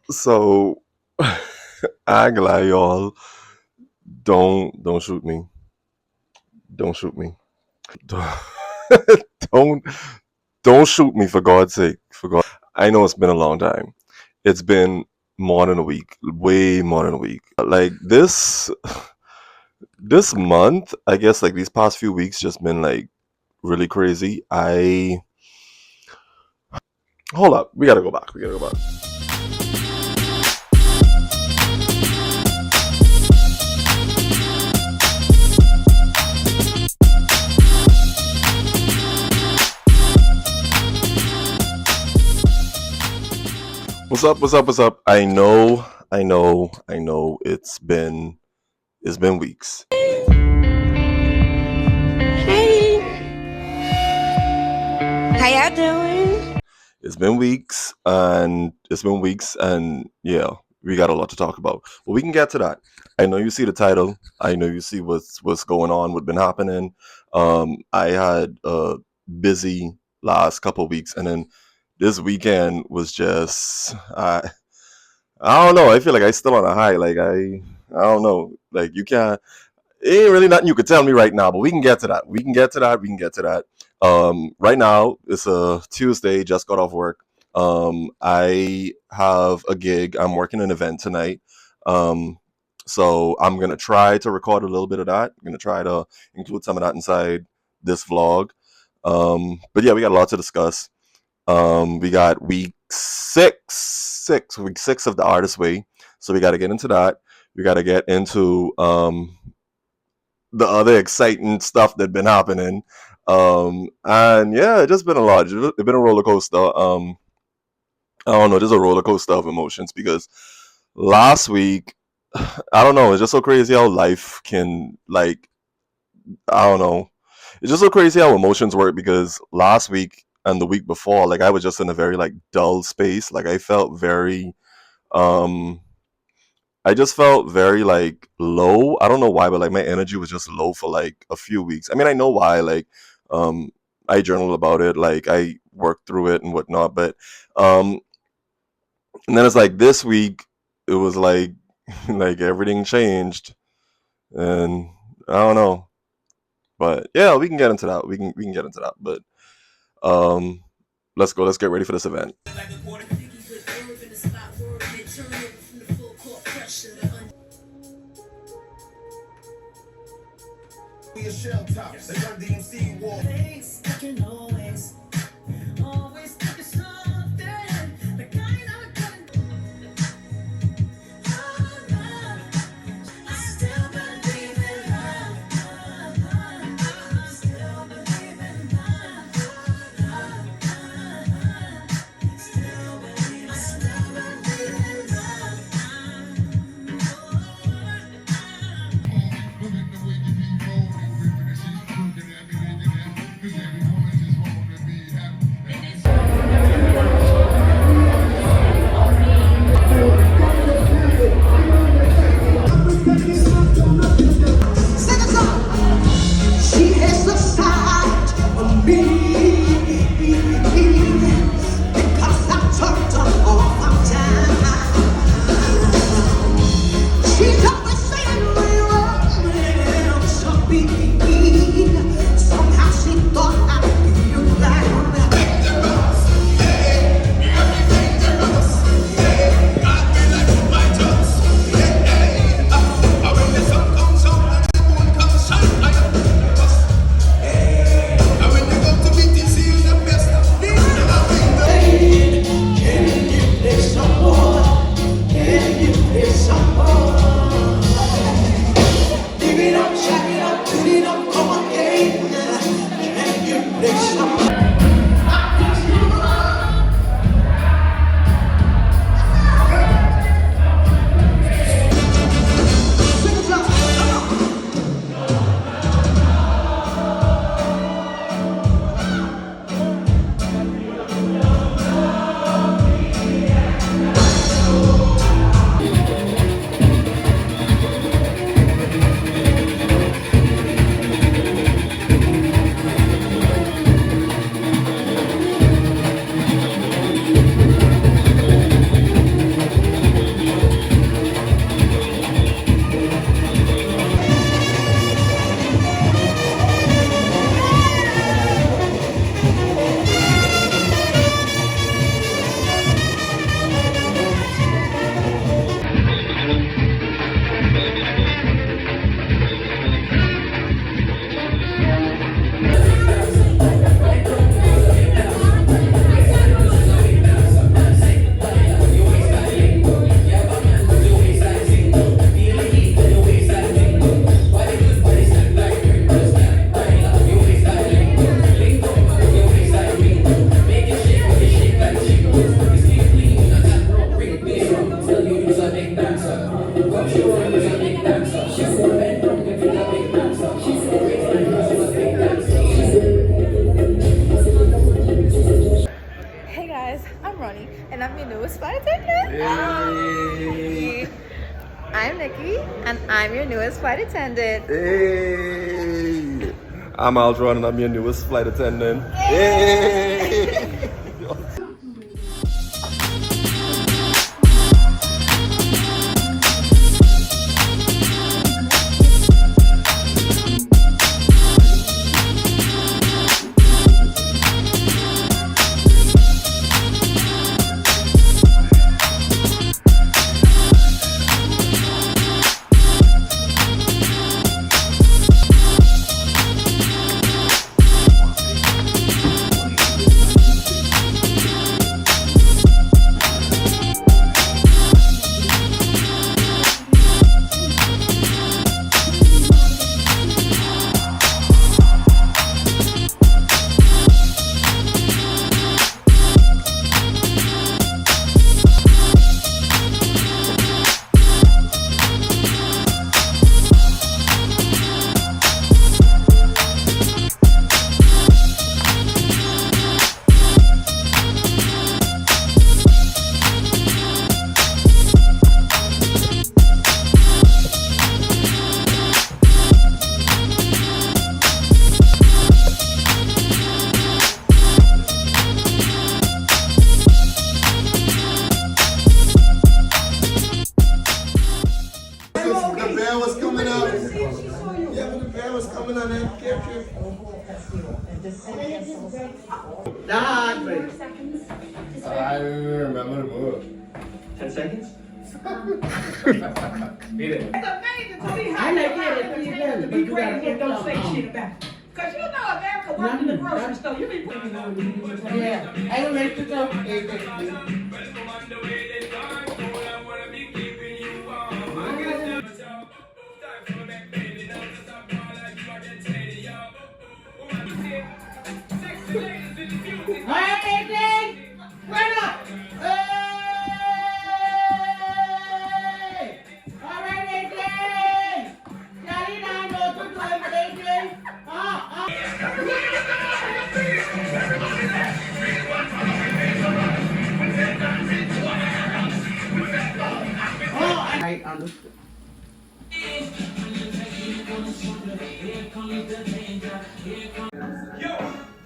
So I ain't gonna lie, y'all. Don't shoot me. Don't shoot me. Don't don't shoot me for God's sake. I know it's been a long time. It's been more than a week. Way more than a week. Like this month, I guess like these past few weeks just been like really crazy. I hold up. We gotta go back. We gotta go back. What's up? What's up? What's up? I know. It's been weeks. Hey, how y'all doing? It's been weeks, and yeah, we got a lot to talk about. But we can get to that. I know you see the title. I know you see what's going on, what's been happening. I had a busy last couple of weeks, and then this weekend was just I don't know. I feel like I still on a high. Like I don't know. Like you can't. It ain't really nothing you could tell me right now, but we can get to that. We can get to that. We can get to that. Right now it's a Tuesday. Just got off work. I have a gig. I'm working an event tonight. Um, so I'm gonna try to record a little bit of that. I'm gonna try to include some of that inside this vlog. But yeah, we got a lot to discuss. We got week six of the artist way. So we got to get into that. We got to get into the other exciting stuff that been happening. And yeah, it's just been a lot. It's been a roller coaster. I don't know, just a roller coaster of emotions because last week, I don't know, it's just so crazy how life can like I don't know. It's just so crazy how emotions work because last week and the week before, like I was just in a very like dull space. Like um I just felt very like low. I don't know why, but like my energy was just low for like a few weeks. I mean, I know why. Like, um, I journaled about it. Like, I worked through it and whatnot. But, um, and then it's like this week, it was like, like everything changed, and I don't know. But yeah, we can get into that. We can get into that. But um, let's go. Let's get ready for this event. newest flight attendant. Hey. I'm Nikki, and I'm your newest flight attendant. Hey. I'm Aldron, and I'm your newest flight attendant. Hey. I remember the book. 10 seconds? Beat it. It's amazing to me how you pretend to be crazy and don't say shit about it. Cause you know America work in the grocery store, you be putting Yeah, I don't like to talk. I understood. Yo!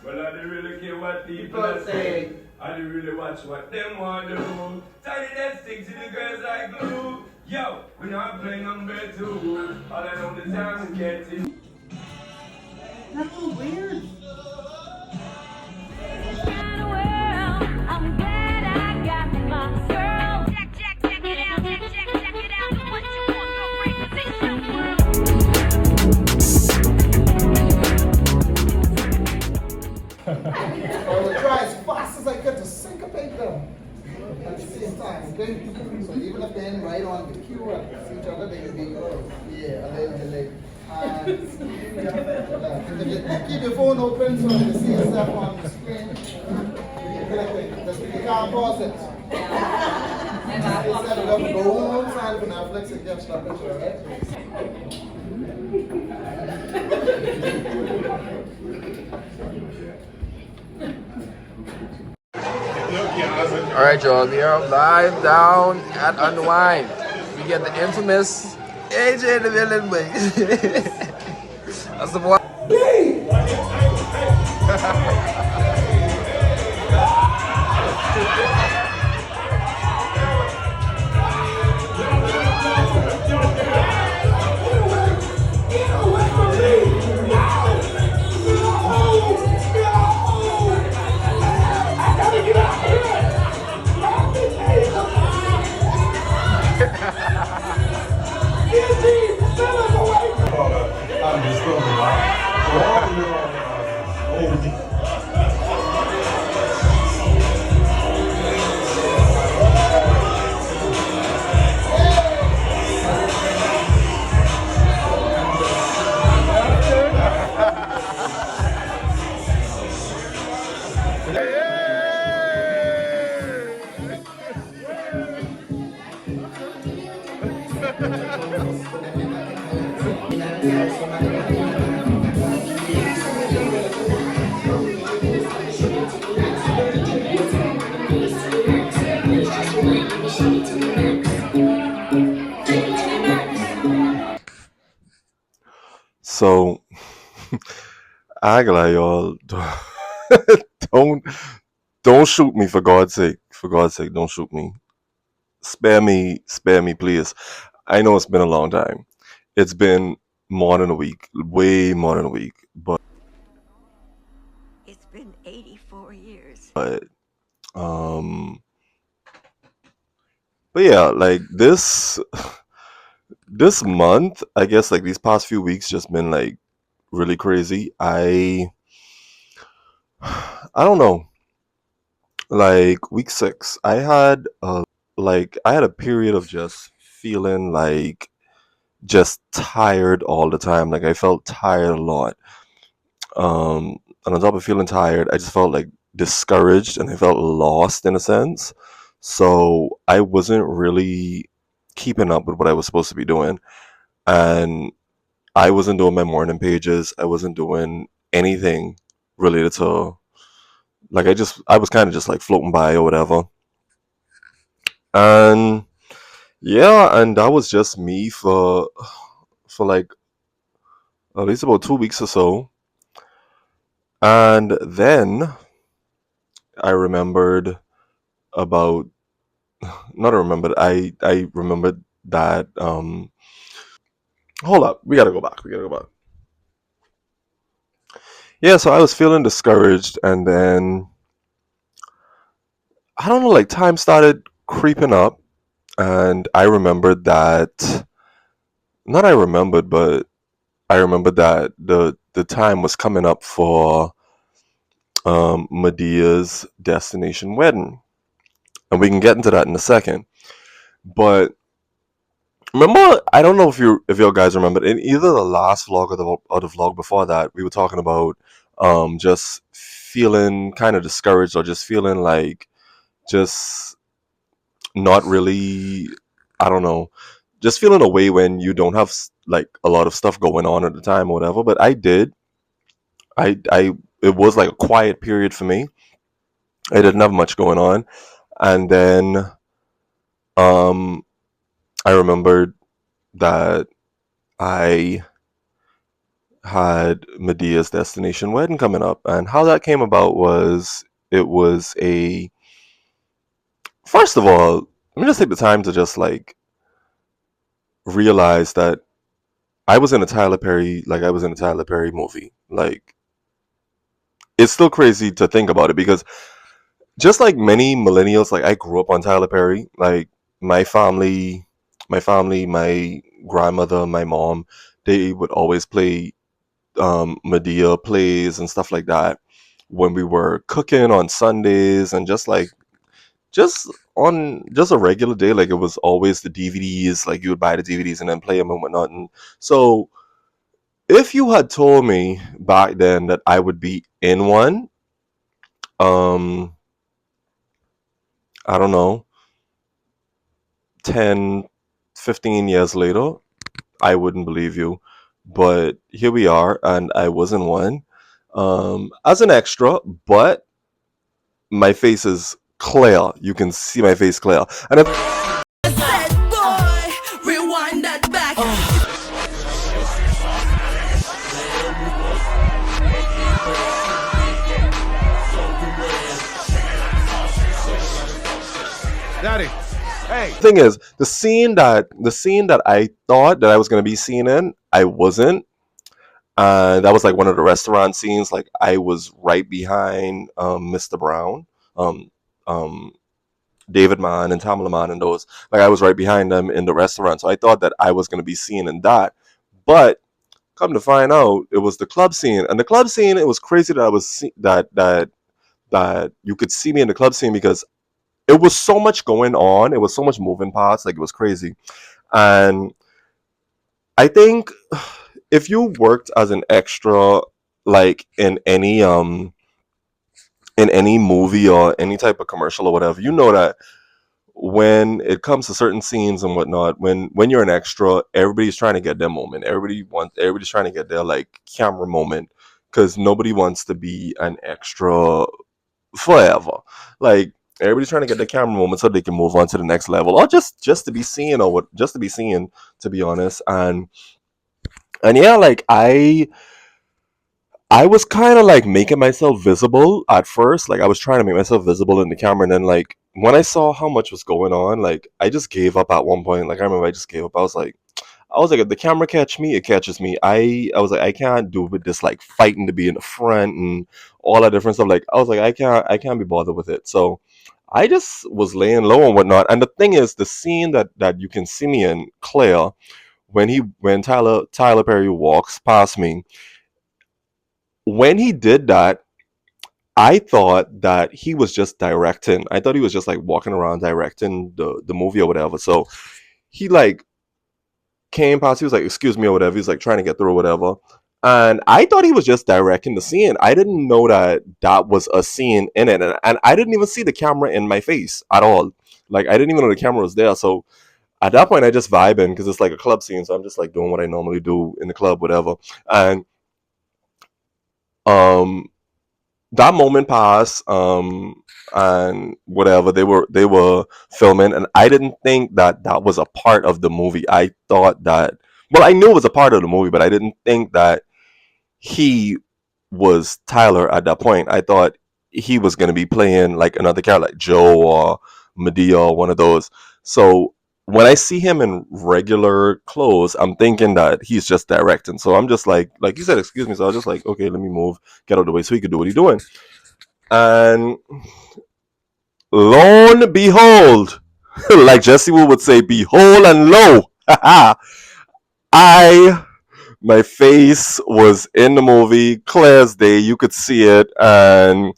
Well, I don't really care what people say. I don't really watch what them want to do. Tiny that sticks to the girls like glue. Yo, we're not playing number 2. All I know the time is getting. That's so weird. I'm glad I got my girl. Check it out, check it out. What you want, go great position. I will try as fast as I can to syncopate them at the same time, okay? So even if they're in right on the cue at each other, they will be, yeah, a little delay. Keep your phone open so you see yourself on the screen. You can't pause it. Instead of them to go home, sign for Netflix and get stuck into it, All right, y'all, we are live down at Unwind. We get the infamous AJ the villain, boy. That's the boy. So I ain't gonna lie, y'all. Don't don't shoot me for God's sake. For God's sake, don't shoot me. Spare me, please. I know it's been a long time. It's been more than a week, way more than a week. It's been 84 years. Um, but yeah, like this month, I guess like these past few weeks just been like really crazy. I don't know. Like week 6, I had a period of just feeling like just tired all the time. Like I felt tired a lot. And on top of feeling tired, I just felt like discouraged and I felt lost in a sense. So I wasn't really keeping up with what I was supposed to be doing. And I wasn't doing my morning pages. I wasn't doing anything related to like I was kind of just like floating by or whatever. And yeah, and that was just me for like at least about 2 weeks or so. And then I remembered about not remembered. I remembered that hold up, we gotta go back. We gotta go back. Yeah, so I was feeling discouraged and then I don't know, like time started creeping up and I remembered that not I remembered, but I remembered that the time was coming up for Medea's destination wedding. And we can get into that in a second. But remember, I don't know if you guys remember in either the last vlog or the vlog before that, we were talking about just feeling kind of discouraged or just feeling like just not really, I don't know, just feeling away when you don't have like a lot of stuff going on at the time or whatever. But I did. I it was like a quiet period for me. I didn't have much going on, and then um I remembered that I had Medea's destination wedding coming up, and how that came about was it was a first of all, let me just take the time to just like realize that I was in a Tyler Perry movie. Like it's still crazy to think about it because just like many millennials, like I grew up on Tyler Perry. Like my family, my grandmother, my mom, they would always play Madea plays and stuff like that when we were cooking on Sundays and just on just a regular day. Like it was always the DVDs. Like you would buy the DVDs and then play them and whatnot. And so if you had told me back then that I would be in one, um, I don't know, 10, 15 years later, I wouldn't believe you. But here we are, and I was in one as an extra, but my face is clear. You can see my face clear. And Rewind that back. Daddy, hey. the thing is, the scene that I thought that I was gonna be seen in, I wasn't. That was like one of the restaurant scenes. Like I was right behind Mr. Brown, um, um, David Mann and Tamala Mann and those. Like I was right behind them in the restaurant. So I thought that I was gonna be seen in that. But come to find out, it was the club scene. And the club scene, it was crazy that I was that you could see me in the club scene because it was so much going on. It was so much moving parts. Like it was crazy. And I think if you worked as an extra, like in any movie or any type of commercial or whatever, you know that when it comes to certain scenes and whatnot, when you're an extra, everybody's trying to get their moment. Everybody's trying to get their like camera moment because nobody wants to be an extra forever. Like Everybody's trying to get the camera moment so they can move on to the next level, or just to be seen, or what, just to be seen, to be honest. And yeah, like I was kind of like making myself visible at first. Like I was trying to make myself visible in the camera, and then like when I saw how much was going on, like I just gave up at one point. Like I remember I just gave up. I was like, if the camera catch me, it catches me. I was like, I can't do with this like fighting to be in the front and all that different stuff. Like I was like, I can't be bothered with it. So I just was laying low and whatnot. And the thing is, the scene that you can see me in clear when Tyler Perry walks past me, when he did that, I thought that he was just directing. I thought he was just like walking around directing the movie or whatever. So he like came past. He was like, "Excuse me" or whatever. He's like trying to get through or whatever. And I thought he was just directing the scene. I didn't know that that was a scene in it, and I didn't even see the camera in my face at all. Like I didn't even know the camera was there. So at that point, I just vibing because it's like a club scene. So I'm just like doing what I normally do in the club, whatever. And um that moment passed, and whatever, they were filming, and I didn't think that that was a part of the movie. I thought that, well, I knew it was a part of the movie, but I didn't think that he was Tyler at that point. I thought he was going to be playing like another character, like Joe or Madea or one of those. So when I see him in regular clothes, I'm thinking that he's just directing. So I'm just like you said, excuse me. So I was just like, okay, let me move, get out of the way so he could do what he's doing. And lo and behold, like Jesse Wu would say, behold and lo, I my face was in the movie, clear as day. You could see it, and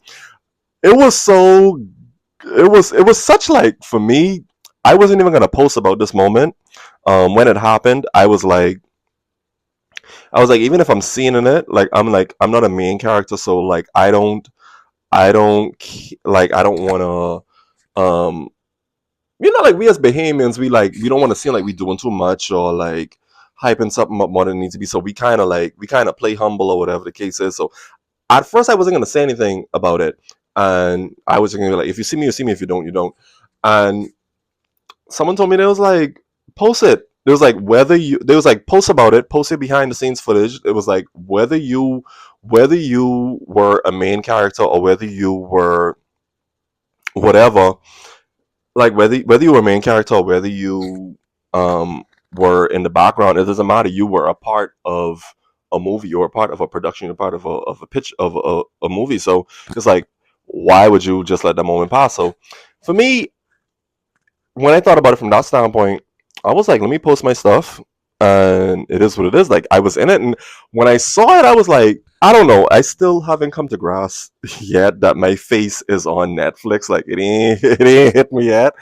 it was so. It was such like for me. I wasn't even gonna post about this moment. When it happened, I was like, even if I'm seeing in it, like I'm not a main character, so like I don't want to like we as Bahamians, we don't want to seem like we doing too much or like hyping something up more than it needs to be. So we kind of play humble or whatever the case is. So at first I wasn't gonna say anything about it, and I was gonna be like, if you see me, you see me. If you don't, you don't. And someone told me they was like, post it. There was like post about it, post it behind the scenes footage. It was like whether you were a main character or whether you were whatever, like whether you were a main character or whether you were in the background, it doesn't matter. You were a part of a movie. You were a part of a production. You're part of a pitch of a movie. So it's like, why would you just let that moment pass? So for me, when I thought about it from that standpoint, I was like, let me post my stuff, and it is what it is. Like I was in it, and when I saw it, I was like, I don't know. I still haven't come to grasp yet that my face is on Netflix. Like it ain't hit me yet.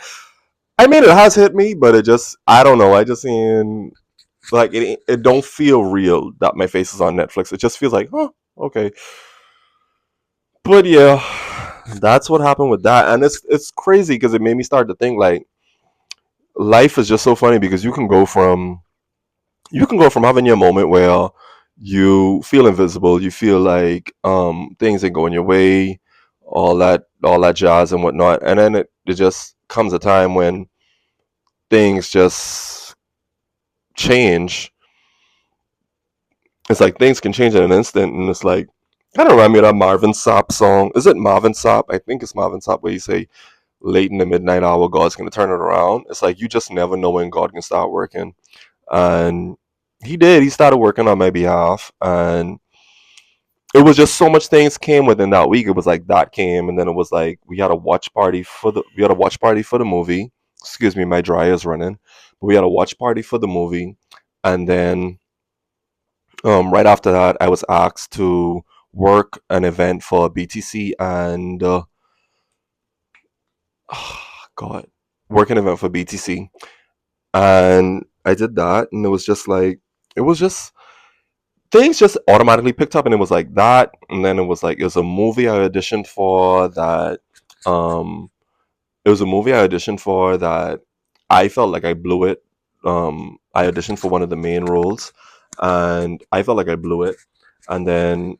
I mean, it has hit me, but it just, I don't know. I just ain't like it don't feel real that my face is on Netflix. It just feels like, huh, okay. But yeah, that's what happened with that, and it's crazy because it made me start to think like life is just so funny because you can go from having your moment where you feel invisible, you feel like things ain't going your way, all that jazz and whatnot, and then it just comes a time when things just change. It's like things can change in an instant, and it's like kind of remind me of that Marvin Sapp song. Is it Marvin Sapp? I think it's Marvin Sapp where you say late in the midnight hour, God's gonna turn it around. It's like you just never know when God can start working, and he did. He started working on my behalf, and it was just so much things came within that week. It was like that came, and then it was like we had a watch party for the movie. Excuse me, my dryer's running. But we had a watch party for the movie, and then right after that, I was asked to work an event for BTC and God, work an event for BTC, and I did that, and it was just things just automatically picked up, and it was like that, and then it was a movie I auditioned for that. Um, it was a movie I auditioned for that I felt like I blew it. I auditioned for one of the main roles, and I felt like I blew it. And then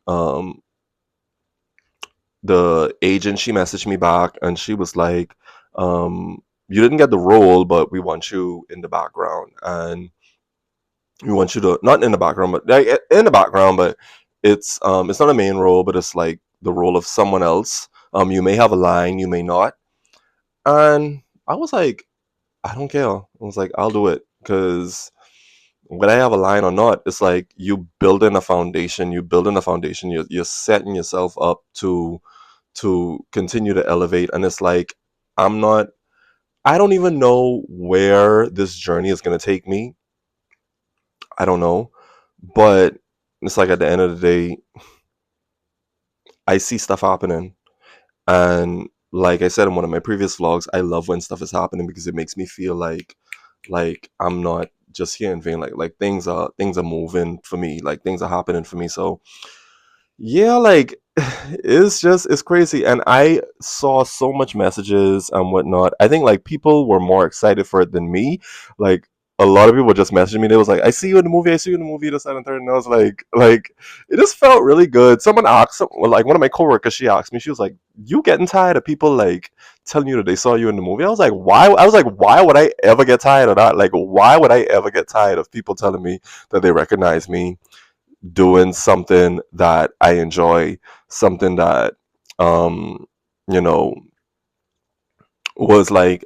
the agent, she messaged me back and she was like, you didn't get the role, but we want you in the background, and we want you to, not in the background, but like in the background, but it's not a main role, but it's like the role of someone else. You may have a line, you may not. And I was like, I don't care. I was like, I'll do it, because whether I have a line or not, it's like you building a foundation. You building a foundation. You're setting yourself up to continue to elevate. And it's like, I'm not. I don't even know where this journey is gonna take me. I don't know, but it's like at the end of the day, I see stuff happening, and like I said in one of my previous vlogs, I love when stuff is happening because it makes me feel like I'm not just here in vain. Like things are moving for me. Like things are happening for me. So yeah, like it's crazy. And I saw so much messages and whatnot. I think like people were more excited for it than me. Like a lot of people just messaged me. They was like, I see you in the movie, I see you in the movie, this, that, and third. And I was like it just felt really good. Someone asked, well, like one of my coworkers, she asked me, she was like, you getting tired of people like telling you that they saw you in the movie? I was like, why? I was like, why would I ever get tired of that? Like, why would I ever get tired of people telling me that they recognize me doing something that I enjoy, something that you know was like,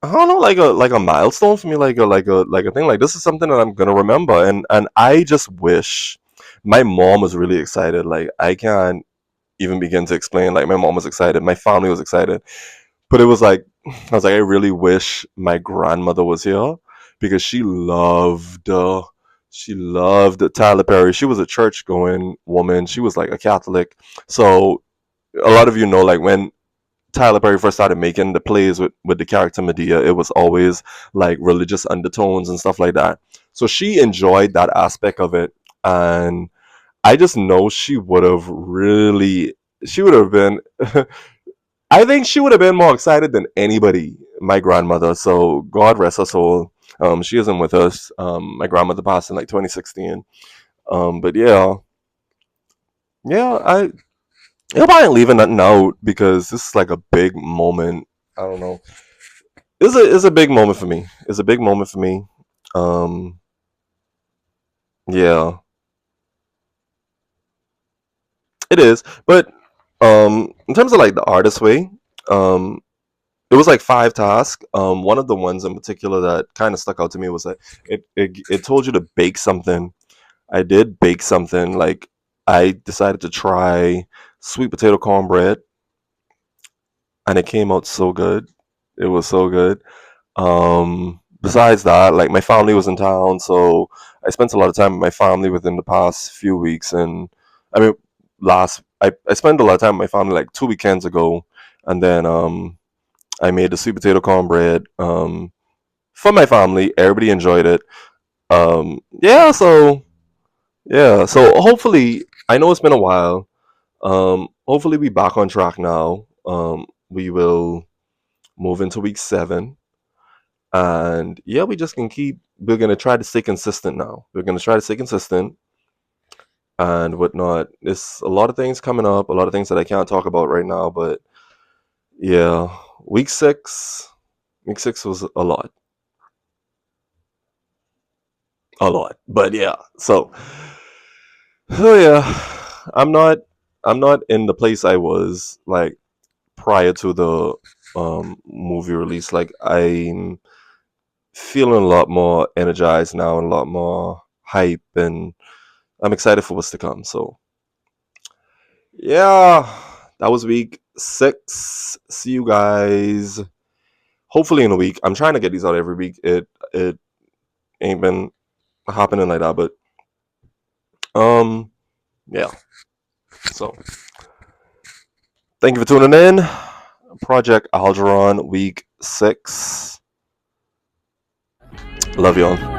I don't know, like a milestone for me, like a thing, like this is something that I'm gonna remember. And I just wish my mom was really excited. Like I can't even begin to explain. Like my mom was excited, my family was excited, but it was like I was like, I really wish my grandmother was here, because she loved Tyler Perry. She was a church going woman. She was like a Catholic. So a lot of you know, like when Tyler Perry first started making the plays with the character Madea, it was always like religious undertones and stuff like that. So she enjoyed that aspect of it. And I just know she would have been, I think she would have been more excited than anybody, my grandmother. So God rest her soul. She isn't with us. My grandmother passed in like 2016. But yeah, I hope I ain't leaving nothing out, because this is like a big moment. I don't know. It's a big moment for me. It's a big moment for me. Um, yeah, it is. But in terms of like the artist way, um, it was like 5 tasks. One of the ones in particular that kind of stuck out to me was that it told you to bake something. I did bake something. Like I decided to try sweet potato cornbread, and it came out so good. It was so good. Besides that, like my family was in town, so I spent a lot of time with my family within the past few weeks. And I mean, I spent a lot of time with my family like 2 weekends ago, and then I made the sweet potato cornbread for my family. Everybody enjoyed it. Yeah, so hopefully, I know it's been a while. Hopefully we back on track now. We will move into week 7, and yeah, we just can keep. We're gonna try to stay consistent now. We're gonna try to stay consistent and whatnot. There's a lot of things coming up, a lot of things that I can't talk about right now, but yeah, week 6, week 6 was a lot. But yeah, so oh yeah, I'm not, I'm not in the place I was like prior to the movie release. Like I'm feeling a lot more energized now and a lot more hype, and I'm excited for what's to come. So yeah, that was week 6. See you guys hopefully in a week. I'm trying to get these out every week. It ain't been happening like that, but yeah. So thank you for tuning in. Project Algeron week 6. Love y'all.